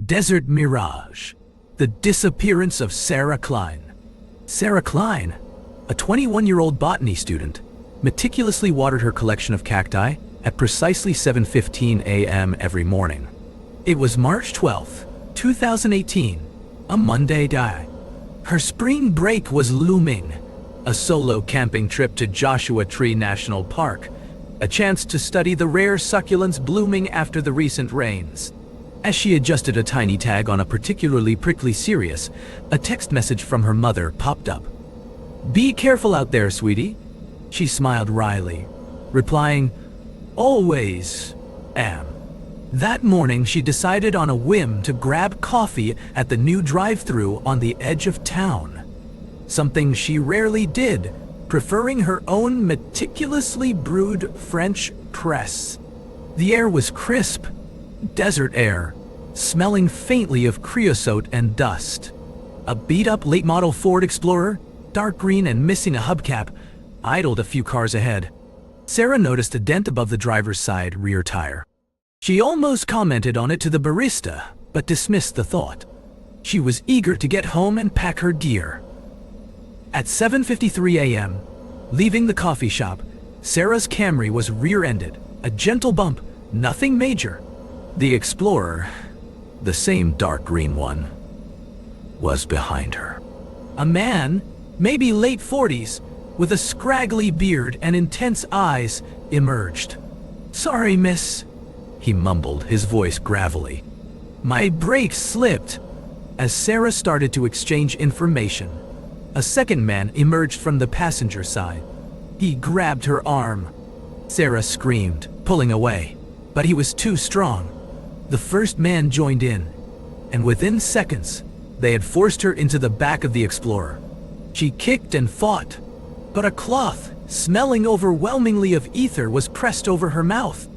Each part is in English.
Desert Mirage. The Disappearance of Sarah Klein. Sarah Klein, a 21-year-old botany student, meticulously watered her collection of cacti at precisely 7:15 a.m. every morning. It was March 12, 2018, a Monday day. Her spring break was looming, a solo camping trip to Joshua Tree National Park, a chance to study the rare succulents blooming after the recent rains. As she adjusted a tiny tag on a particularly prickly cereus, a text message from her mother popped up. "Be careful out there, sweetie." She smiled wryly, replying, "Always am." That morning, she decided on a whim to grab coffee at the new drive-thru on the edge of town. Something she rarely did, preferring her own meticulously brewed French press. The air was crisp, desert air, smelling faintly of creosote and dust. A beat-up late-model Ford Explorer, dark green and missing a hubcap, idled a few cars ahead. Sarah noticed a dent above the driver's side rear tire. She almost commented on it to the barista, but dismissed the thought. She was eager to get home and pack her gear. At 7:53 a.m., leaving the coffee shop, Sarah's Camry was rear-ended, a gentle bump, nothing major. The Explorer, the same dark green one, was behind her. A man, maybe late 40s, with a scraggly beard and intense eyes, emerged. "Sorry, miss," he mumbled, his voice gravelly. "My brakes slipped." As Sarah started to exchange information, a second man emerged from the passenger side. He grabbed her arm. Sarah screamed, pulling away, but he was too strong. The first man joined in, and within seconds, they had forced her into the back of the Explorer. She kicked and fought, but a cloth, smelling overwhelmingly of ether, was pressed over her mouth.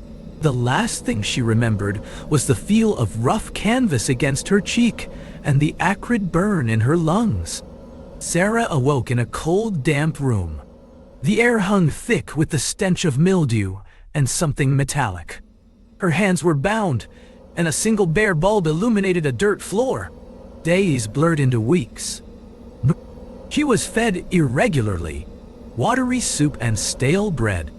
The last thing she remembered was the feel of rough canvas against her cheek and the acrid burn in her lungs. Sarah awoke in a cold, damp room. The air hung thick with the stench of mildew and something metallic. Her hands were bound, and a single bare bulb illuminated a dirt floor. Days blurred into weeks. She was fed irregularly, watery soup and stale bread.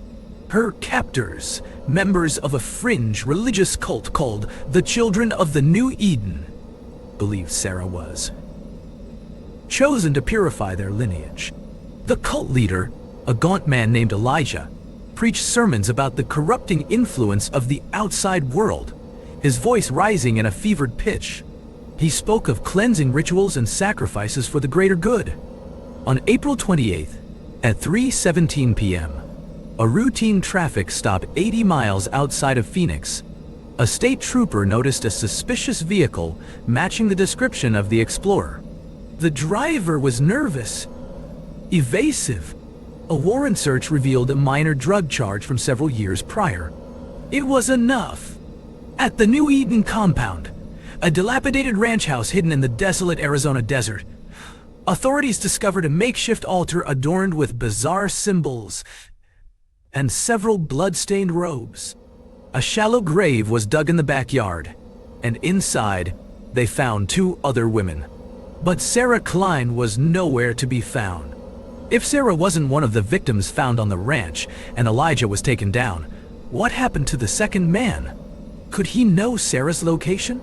Her captors, members of a fringe religious cult called the Children of the New Eden, believed Sarah was chosen to purify their lineage. The cult leader, a gaunt man named Elijah, preached sermons about the corrupting influence of the outside world, his voice rising in a fevered pitch. He spoke of cleansing rituals and sacrifices for the greater good. On April 28th, at 3:17 p.m., a routine traffic stop 80 miles outside of Phoenix, a state trooper noticed a suspicious vehicle matching the description of the Explorer. The driver was nervous, evasive. A warrant search revealed a minor drug charge from several years prior. It was enough. At the New Eden compound, a dilapidated ranch house hidden in the desolate Arizona desert, authorities discovered a makeshift altar adorned with bizarre symbols and several blood-stained robes. A shallow grave was dug in the backyard, and inside, they found two other women. But Sarah Klein was nowhere to be found. If Sarah wasn't one of the victims found on the ranch and Elijah was taken down, what happened to the second man? Could he know Sarah's location?